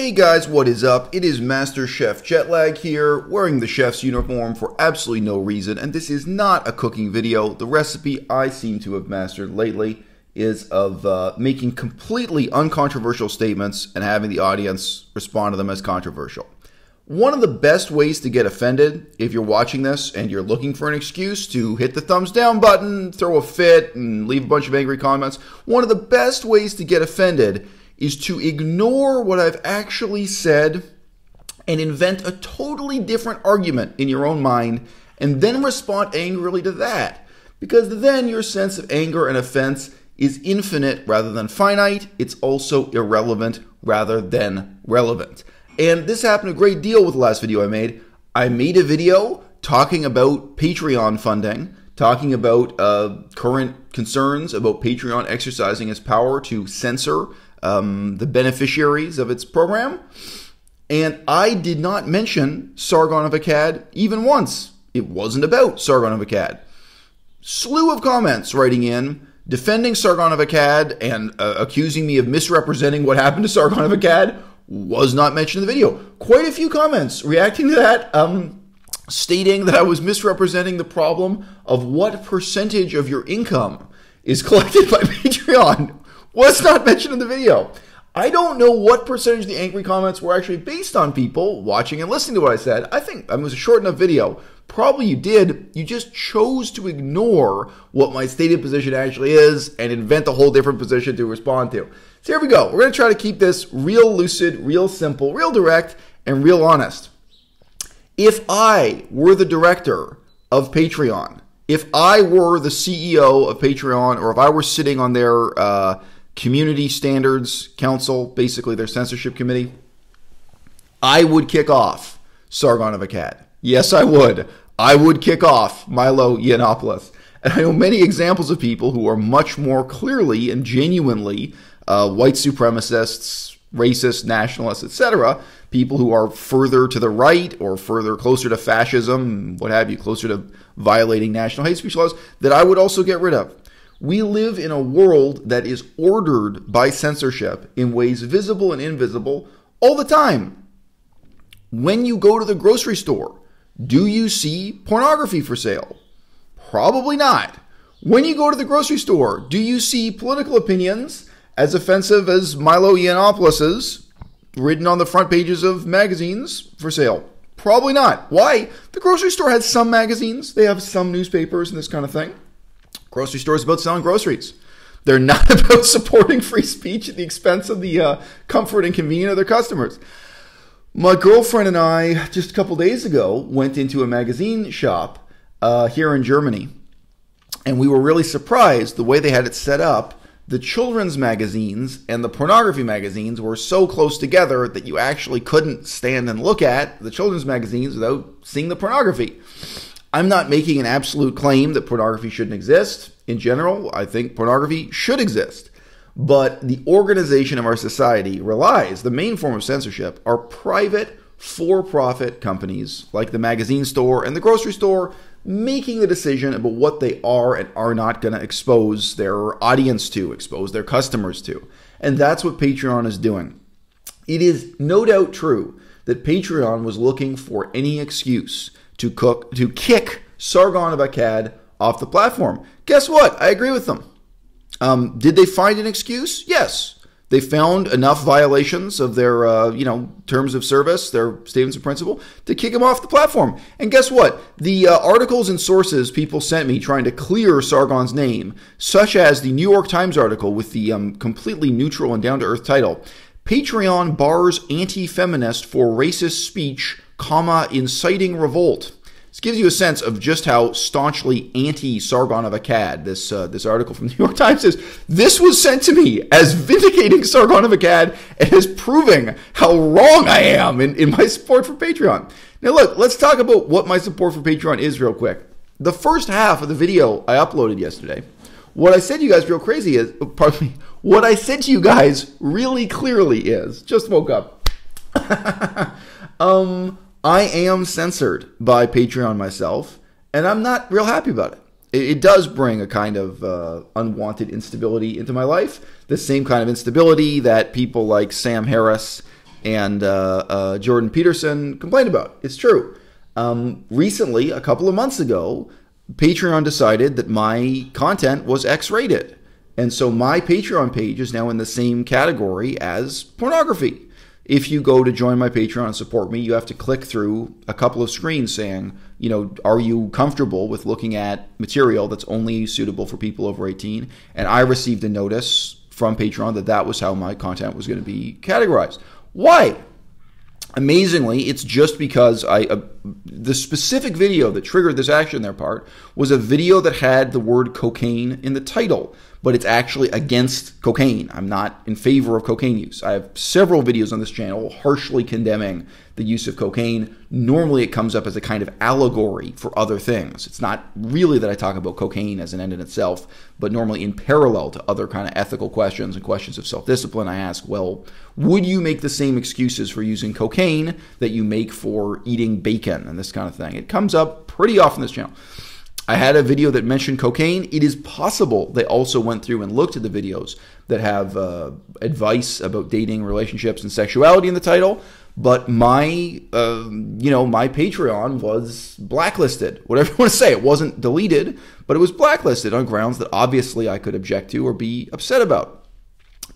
Hey guys, what is up? It is Master Chef Jetlag here, wearing the chef's uniform for absolutely no reason, and this is not a cooking video. The recipe I seem to have mastered lately is of making completely uncontroversial statements and having the audience respond to them as controversial. One of the best ways to get offended, if you're watching this and you're looking for an excuse to hit the thumbs down button, throw a fit, and leave a bunch of angry comments, one of the best ways to get offended is to ignore what I've actually said and invent a totally different argument in your own mind and then respond angrily to that. Because then your sense of anger and offense is infinite rather than finite. It's also irrelevant rather than relevant. And this happened a great deal with the last video I made. I made a video talking about Patreon funding, talking about current concerns about Patreon exercising its power to censor the beneficiaries of its program. And I did not mention Sargon of Akkad even once. It wasn't about Sargon of Akkad. Slew of comments writing in, defending Sargon of Akkad and accusing me of misrepresenting what happened to Sargon of Akkad. Was not mentioned in the video. Quite a few comments reacting to that, stating that I was misrepresenting the problem of what percentage of your income is collected by Patreon. Was not mentioned in the video. I don't know what percentage of the angry comments were actually based on people watching and listening to what I said. I think it was a short enough video. Probably you did. You just chose to ignore what my stated position actually is and invent a whole different position to respond to. So here we go. We're going to try to keep this real lucid, real simple, real direct, and real honest. If I were the director of Patreon, if I were the CEO of Patreon, or if I were sitting on their Community Standards Council, basically their censorship committee, I would kick off Sargon of Akkad. Yes, I would. I would kick off Milo Yiannopoulos. And I know many examples of people who are much more clearly and genuinely white supremacists, racist, nationalists, etc. People who are further to the right or closer to fascism, what have you, closer to violating national hate speech laws, that I would also get rid of. We live in a world that is ordered by censorship in ways visible and invisible all the time. When you go to the grocery store, do you see pornography for sale? Probably not. When you go to the grocery store, do you see political opinions as offensive as Milo Yiannopoulos's written on the front pages of magazines for sale? Probably not. Why? The grocery store has some magazines. They have some newspapers and this kind of thing. Grocery store is about selling groceries. They're not about supporting free speech at the expense of the comfort and convenience of their customers. My girlfriend and I, just a couple days ago, went into a magazine shop here in Germany. And we were really surprised the way they had it set up. The children's magazines and the pornography magazines were so close together that you actually couldn't stand and look at the children's magazines without seeing the pornography. I'm not making an absolute claim that pornography shouldn't exist. In general, I think pornography should exist. But the organization of our society relies, the main form of censorship, are private, for-profit companies like the magazine store and the grocery store making the decision about what they are and are not going to expose their audience to, expose their customers to. And that's what Patreon is doing. It is no doubt true that Patreon was looking for any excuse to kick Sargon of Akkad off the platform. Guess what? I agree with them. Did they find an excuse? Yes. They found enough violations of their, terms of service, their statements of principle, to kick him off the platform. And guess what? The articles and sources people sent me trying to clear Sargon's name, such as the New York Times article with the completely neutral and down-to-earth title, Patreon bars anti-feminist for racist speech, inciting revolt. This gives you a sense of just how staunchly anti-Sargon of Akkad this article from the New York Times is. This was sent to me as vindicating Sargon of Akkad and as proving how wrong I am in my support for Patreon. Now look, let's talk about what my support for Patreon is real quick. The first half of the video I uploaded yesterday, what I said to you guys real crazy is, what I said to you guys really clearly is, just woke up. I am censored by Patreon myself, and I'm not real happy about it. It does bring a kind of unwanted instability into my life, the same kind of instability that people like Sam Harris and Jordan Peterson complained about. It's true. Recently, a couple of months ago, Patreon decided that my content was X-rated. And so my Patreon page is now in the same category as pornography. If you go to join my Patreon and support me, you have to click through a couple of screens saying, you know, are you comfortable with looking at material that's only suitable for people over 18? And I received a notice from Patreon that that was how my content was going to be categorized. Why? Amazingly, it's just because the specific video that triggered this action on their part was a video that had the word cocaine in the title, but it's actually against cocaine. I'm not in favor of cocaine use. I have several videos on this channel harshly condemning the use of cocaine. Normally it comes up as a kind of allegory for other things. It's not really that I talk about cocaine as an end in itself, but normally in parallel to other kind of ethical questions and questions of self-discipline, I ask, well, would you make the same excuses for using cocaine that you make for eating bacon and this kind of thing? It comes up pretty often on this channel. I had a video that mentioned cocaine. It is possible they also went through and looked at the videos that have advice about dating, relationships, and sexuality in the title. But my Patreon was blacklisted. Whatever you want to say, it wasn't deleted, but it was blacklisted on grounds that obviously I could object to or be upset about.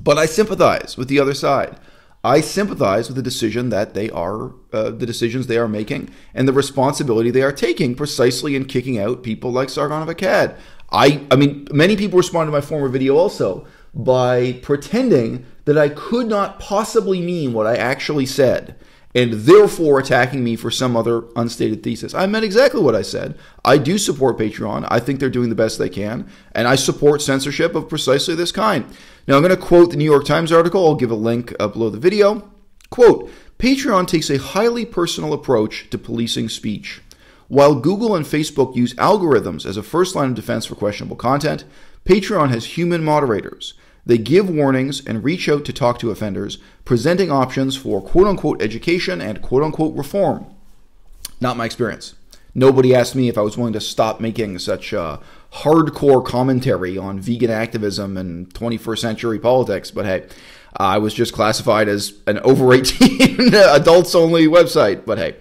But I sympathize with the other side. I sympathize with the decision that the decisions they are making and the responsibility they are taking precisely in kicking out people like Sargon of Akkad. I mean, many people responded to my former video also by pretending that I could not possibly mean what I actually said, and therefore attacking me for some other unstated thesis. I meant exactly what I said. I do support Patreon. I think they're doing the best they can, and I support censorship of precisely this kind. Now, I'm going to quote the New York Times article. I'll give a link below the video. Quote, Patreon takes a highly personal approach to policing speech. While Google and Facebook use algorithms as a first line of defense for questionable content, Patreon has human moderators. They give warnings and reach out to talk to offenders, presenting options for quote-unquote education and quote-unquote reform. Not my experience. Nobody asked me if I was willing to stop making such hardcore commentary on vegan activism and 21st century politics, but hey, I was just classified as an over 18 adults only website, but hey.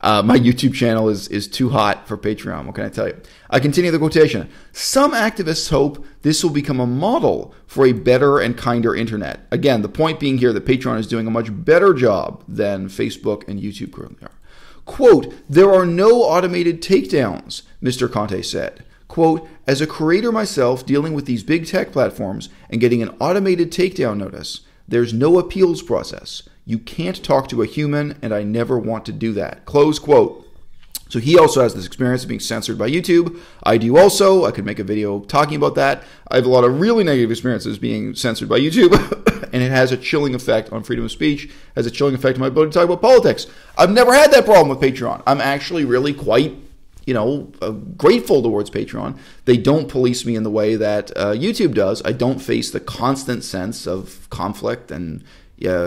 My YouTube channel is too hot for Patreon. What can I tell you? I continue the quotation. Some activists hope this will become a model for a better and kinder internet. Again, the point being here that Patreon is doing a much better job than Facebook and YouTube currently are. Quote, there are no automated takedowns, Mr. Conte said. Quote, as a creator myself dealing with these big tech platforms and getting an automated takedown notice, there's no appeals process. You can't talk to a human, and I never want to do that. Close quote. So he also has this experience of being censored by YouTube. I do also. I could make a video talking about that. I have a lot of really negative experiences being censored by YouTube, and it has a chilling effect on freedom of speech, has a chilling effect on my ability to talk about politics. I've never had that problem with Patreon. I'm actually really quite, grateful towards Patreon. They don't police me in the way that YouTube does. I don't face the constant sense of conflict and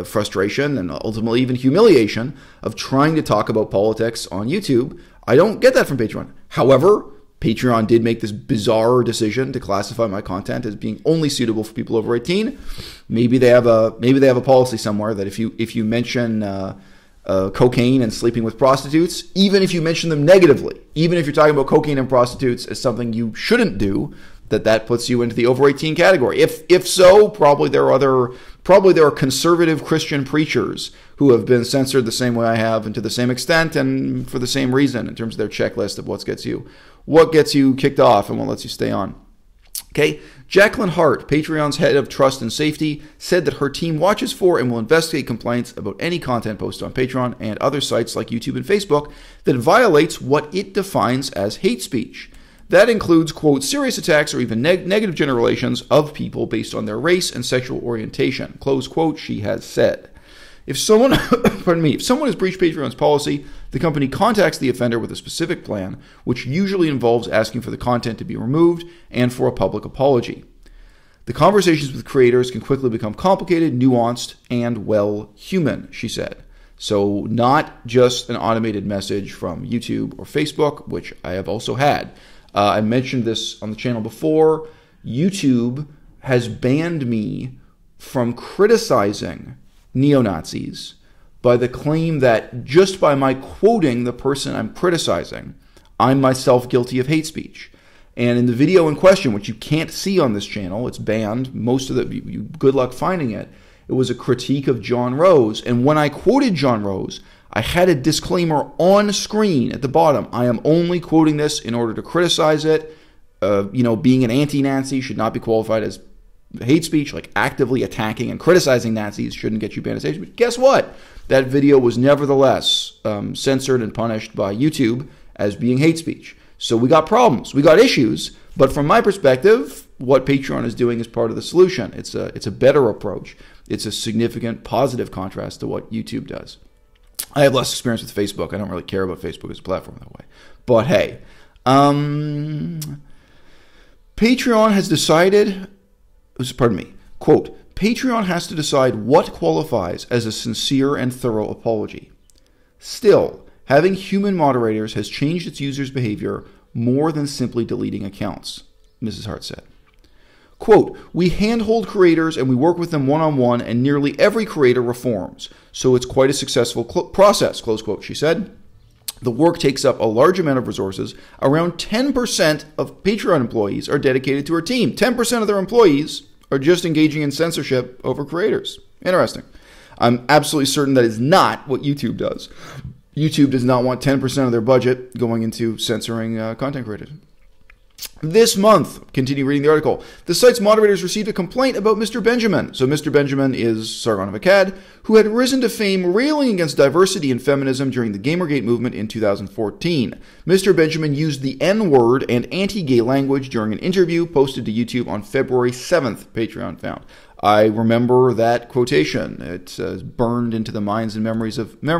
frustration and ultimately even humiliation of trying to talk about politics on YouTube. I don't get that from Patreon. However, Patreon did make this bizarre decision to classify my content as being only suitable for people over 18. Maybe they have a policy somewhere that if you mention cocaine and sleeping with prostitutes, even if you mention them negatively, even if you're talking about cocaine and prostitutes as something you shouldn't do, that puts you into the over 18 category. If so, probably there are conservative Christian preachers who have been censored the same way I have and to the same extent and for the same reason in terms of their checklist of what gets you kicked off and what lets you stay on. Okay, Jacqueline Hart, Patreon's head of trust and safety, said that her team watches for and will investigate complaints about any content posted on Patreon and other sites like YouTube and Facebook that violates what it defines as hate speech. That includes, quote, serious attacks or even negative generalizations of people based on their race and sexual orientation, close quote, she has said. If someone has breached Patreon's policy, the company contacts the offender with a specific plan, which usually involves asking for the content to be removed and for a public apology. The conversations with creators can quickly become complicated, nuanced, and, well, human, she said. So not just an automated message from YouTube or Facebook, which I have also had. I mentioned this on the channel before. YouTube has banned me from criticizing neo-Nazis by the claim that just by my quoting the person I'm criticizing, I'm myself guilty of hate speech. And in the video in question, which you can't see on this channel, it's banned, most of good luck finding it, it was a critique of John Rose. And when I quoted John Rose, I had a disclaimer on screen at the bottom. I am only quoting this in order to criticize it. Being an anti-Nazi should not be qualified as hate speech, like actively attacking and criticizing Nazis shouldn't get you banned as hate speech. Guess what? That video was nevertheless censored and punished by YouTube as being hate speech. So we got problems, we got issues, but from my perspective, what Patreon is doing is part of the solution. It's a better approach. It's a significant positive contrast to what YouTube does. I have less experience with Facebook. I don't really care about Facebook as a platform that way. But hey, Patreon has decided, quote, Patreon has to decide what qualifies as a sincere and thorough apology. Still, having human moderators has changed its users' behavior more than simply deleting accounts, Mrs. Hart said. Quote, we handhold creators and we work with them one-on-one and nearly every creator reforms. So it's quite a successful process, close quote, she said. The work takes up a large amount of resources. Around 10% of Patreon employees are dedicated to our team. 10% of their employees are just engaging in censorship over creators. Interesting. I'm absolutely certain that is not what YouTube does. YouTube does not want 10% of their budget going into censoring content creators. This month, continue reading the article, the site's moderators received a complaint about Mr. Benjamin. So Mr. Benjamin is Sargon of Akkad, who had risen to fame railing against diversity and feminism during the Gamergate movement in 2014. Mr. Benjamin used the N-word and anti-gay language during an interview posted to YouTube on February 7th, Patreon found. I remember that quotation. It's burned into the minds and memory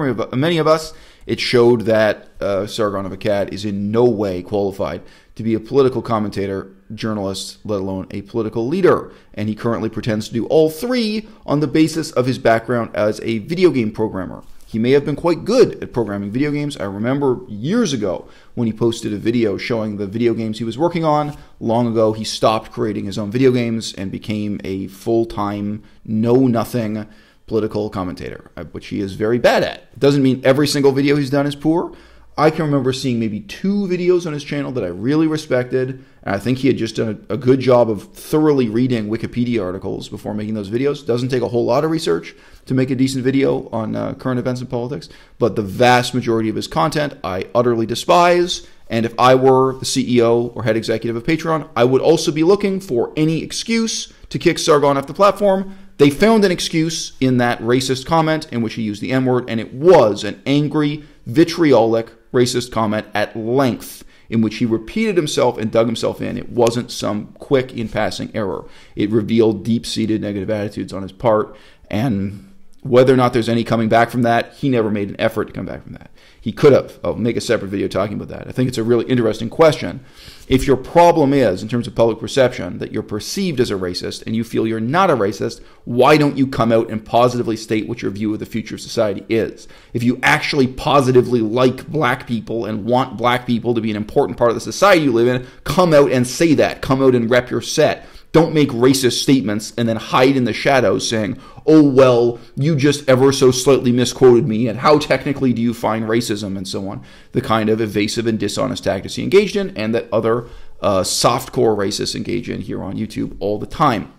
of many of us. It showed that Sargon of Akkad is in no way qualified to be a political commentator, journalist, let alone a political leader. And he currently pretends to do all three on the basis of his background as a video game programmer. He may have been quite good at programming video games. I remember years ago when he posted a video showing the video games he was working on. Long ago, he stopped creating his own video games and became a full-time, know-nothing political commentator, which he is very bad at. It doesn't mean every single video he's done is poor. I can remember seeing maybe 2 videos on his channel that I really respected, and I think he had just done a good job of thoroughly reading Wikipedia articles before making those videos. Doesn't take a whole lot of research to make a decent video on current events and politics, but the vast majority of his content I utterly despise, and if I were the CEO or head executive of Patreon, I would also be looking for any excuse to kick Sargon off the platform. They found an excuse in that racist comment in which he used the N-word, and it was an angry, vitriolic, racist comment at length in which he repeated himself and dug himself in. It wasn't some quick in-passing error. It revealed deep-seated negative attitudes on his part, and whether or not there's any coming back from that, he never made an effort to come back from that. He could have. I'll make a separate video talking about that. I think it's a really interesting question. If your problem is, in terms of public perception, that you're perceived as a racist and you feel you're not a racist, why don't you come out and positively state what your view of the future of society is? If you actually positively like black people and want black people to be an important part of the society you live in, come out and say that. Come out and rep your set. Don't make racist statements and then hide in the shadows saying, oh, well, you just ever so slightly misquoted me, and how technically do you find racism, and so on. The kind of evasive and dishonest tactics he engaged in, and that other softcore racists engage in here on YouTube all the time.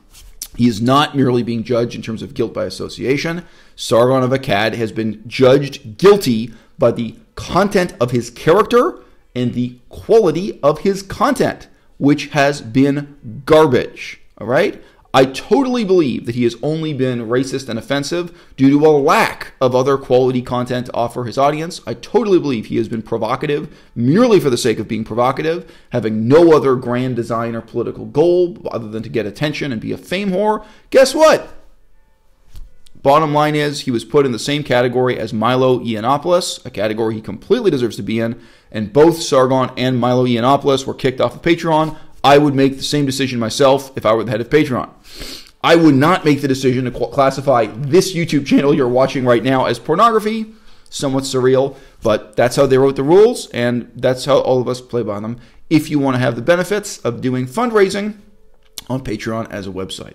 He is not merely being judged in terms of guilt by association. Sargon of Akkad has been judged guilty by the content of his character and the quality of his content, which has been garbage, all right? I totally believe that he has only been racist and offensive due to a lack of other quality content to offer his audience. I totally believe he has been provocative merely for the sake of being provocative, having no other grand design or political goal other than to get attention and be a fame whore. Guess what? Bottom line is he was put in the same category as Milo Yiannopoulos, a category he completely deserves to be in, and both Sargon and Milo Yiannopoulos were kicked off of Patreon. I would make the same decision myself if I were the head of Patreon. I would not make the decision to classify this YouTube channel you're watching right now as pornography. Somewhat surreal, but that's how they wrote the rules, and that's how all of us play by them. If you want to have the benefits of doing fundraising on Patreon as a website.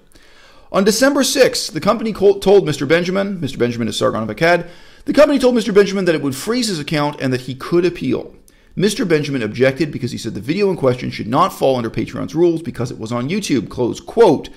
On December 6th, the company told Mr. Benjamin is Sargon of Akkad, The company told Mr. Benjamin that it would freeze his account and that he could appeal. Mr. Benjamin objected because he said the video in question should not fall under Patreon's rules because it was on YouTube, close quote.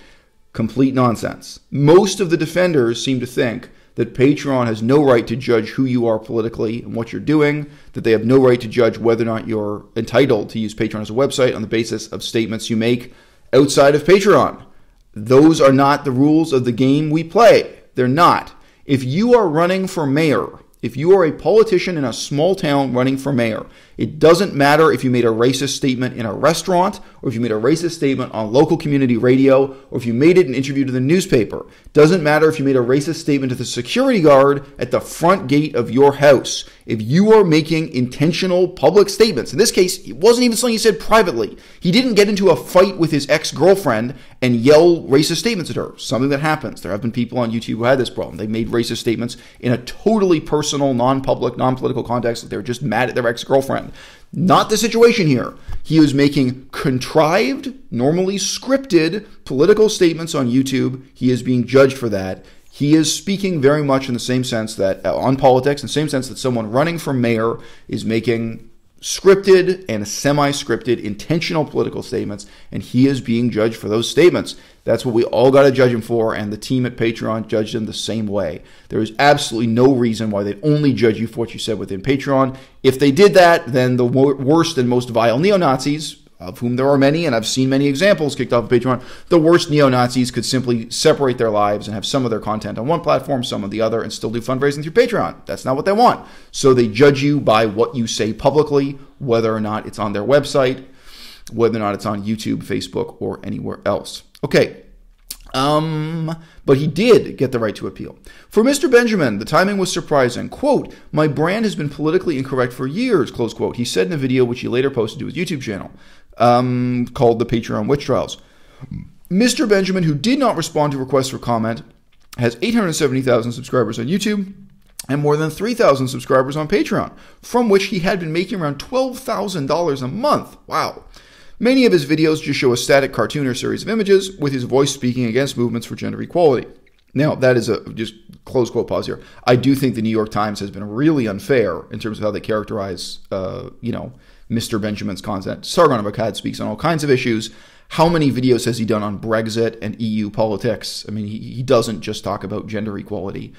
Complete nonsense. Most of the defenders seem to think that Patreon has no right to judge who you are politically and what you're doing, that they have no right to judge whether or not you're entitled to use Patreon as a website on the basis of statements you make outside of Patreon. Those are not the rules of the game we play. They're not. If you are running for mayor, if you are a politician in a small town running for mayor, it doesn't matter if you made a racist statement in a restaurant or if you made a racist statement on local community radio or if you made it in an interview to the newspaper. It doesn't matter if you made a racist statement to the security guard at the front gate of your house. If you are making intentional public statements, in this case, it wasn't even something he said privately. He didn't get into a fight with his ex-girlfriend and yell racist statements at her, something that happens. There have been people on YouTube who had this problem. They made racist statements in a totally personal, non-public, non-political context that they were just mad at their ex-girlfriend. Not the situation here. He was making contrived, normally scripted political statements on YouTube. He is being judged for that. He is speaking very much in the same sense that, on politics, in the same sense that someone running for mayor is making scripted and semi-scripted, intentional political statements, and he is being judged for those statements. That's what we all got to judge him for, and the team at Patreon judged him the same way. There is absolutely no reason why they'd only judge you for what you said within Patreon. If they did that, then the worst and most vile neo-Nazis, of whom there are many, and I've seen many examples kicked off of Patreon, the worst neo-Nazis could simply separate their lives and have some of their content on one platform, some on the other, and still do fundraising through Patreon. That's not what they want. So they judge you by what you say publicly, whether or not it's on their website, whether or not it's on YouTube, Facebook, or anywhere else. Okay. But he did get the right to appeal. For Mr. Benjamin, the timing was surprising. Quote, "My brand has been politically incorrect for years," close quote. He said in a video which he later posted to his YouTube channel, called The Patreon Witch Trials. Mr. Benjamin, who did not respond to requests for comment, has 870,000 subscribers on YouTube and more than 3,000 subscribers on Patreon, from which he had been making around $12,000 a month. Wow. Many of his videos just show a static cartoon or series of images with his voice speaking against movements for gender equality. Now, that is a just close quote pause here. I do think the New York Times has been really unfair in terms of how they characterize, Mr. Benjamin's content. Sargon speaks on all kinds of issues. How many videos has he done on Brexit and EU politics? I mean, he doesn't just talk about gender equality.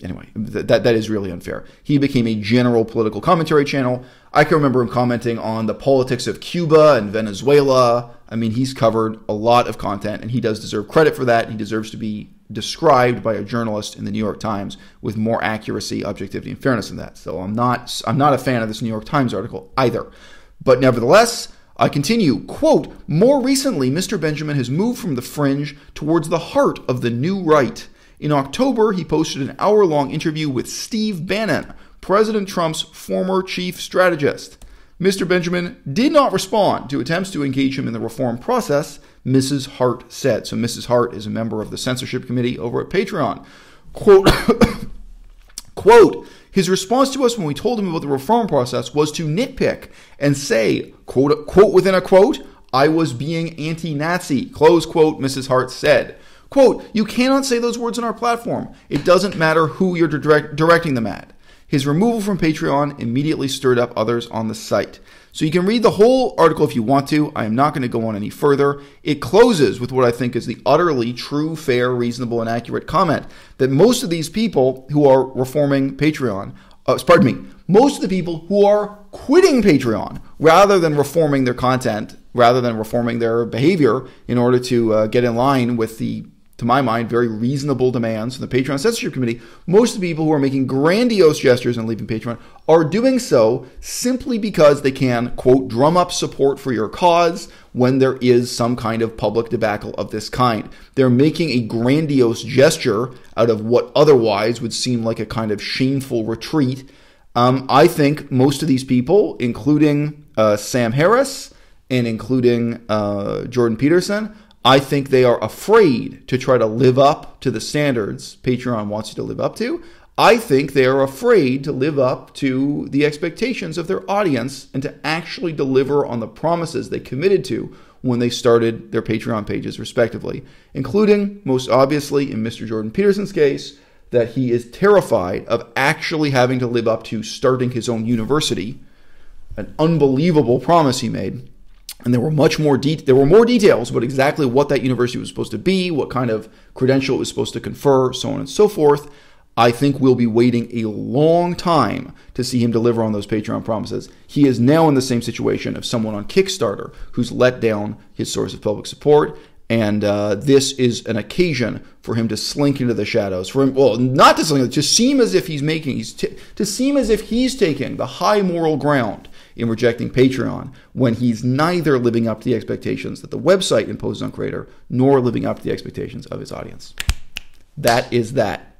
Anyway, that is really unfair. He became a general political commentary channel. I can remember him commenting on the politics of Cuba and Venezuela. I mean, he's covered a lot of content, and he does deserve credit for that. He deserves to be described by a journalist in the New York Times with more accuracy, objectivity, and fairness than that. So I'm not a fan of this New York Times article either. But nevertheless, I continue, quote, "More recently, Mr. Benjamin has moved from the fringe towards the heart of the new right. In October, he posted an hour-long interview with Steve Bannon, President Trump's former chief strategist. Mr. Benjamin did not respond to attempts to engage him in the reform process, Mrs. Hart said." So Mrs. Hart is a member of the censorship committee over at Patreon. Quote, quote, "His response to us when we told him about the reform process was to nitpick and say, quote within a quote, 'I was being anti-Nazi,' close quote, Mrs. Hart said. Quote, 'You cannot say those words on our platform. It doesn't matter who you're directing them at.' His removal from Patreon immediately stirred up others on the site." So you can read the whole article if you want to. I am not going to go on any further. It closes with what I think is the utterly true, fair, reasonable, and accurate comment that most of these people who are reforming Patreon, most of the people who are quitting Patreon rather than reforming their content, rather than reforming their behavior in order to get in line with the, to my mind, very reasonable demands from the Patreon Censorship Committee, most of the people who are making grandiose gestures and leaving Patreon are doing so simply because they can, quote, "drum up support for your cause when there is some kind of public debacle of this kind." They're making a grandiose gesture out of what otherwise would seem like a kind of shameful retreat. I think most of these people, including Sam Harris and including Jordan Peterson, I think they are afraid to try to live up to the standards Patreon wants you to live up to. I think they are afraid to live up to the expectations of their audience and to actually deliver on the promises they committed to when they started their Patreon pages, respectively, including, most obviously, in Mr. Jordan Peterson's case, that he is terrified of actually having to live up to starting his own university, an unbelievable promise he made. And there were more details about exactly what that university was supposed to be, what kind of credential it was supposed to confer, so on and so forth. I think we'll be waiting a long time to see him deliver on those Patreon promises. He is now in the same situation of someone on Kickstarter who's let down his source of public support, and this is an occasion for him to slink into the shadows. For him, well, not to slink, to seem as if he's taking the high moral ground in rejecting Patreon when he's neither living up to the expectations that the website imposes on creator nor living up to the expectations of his audience. That is that.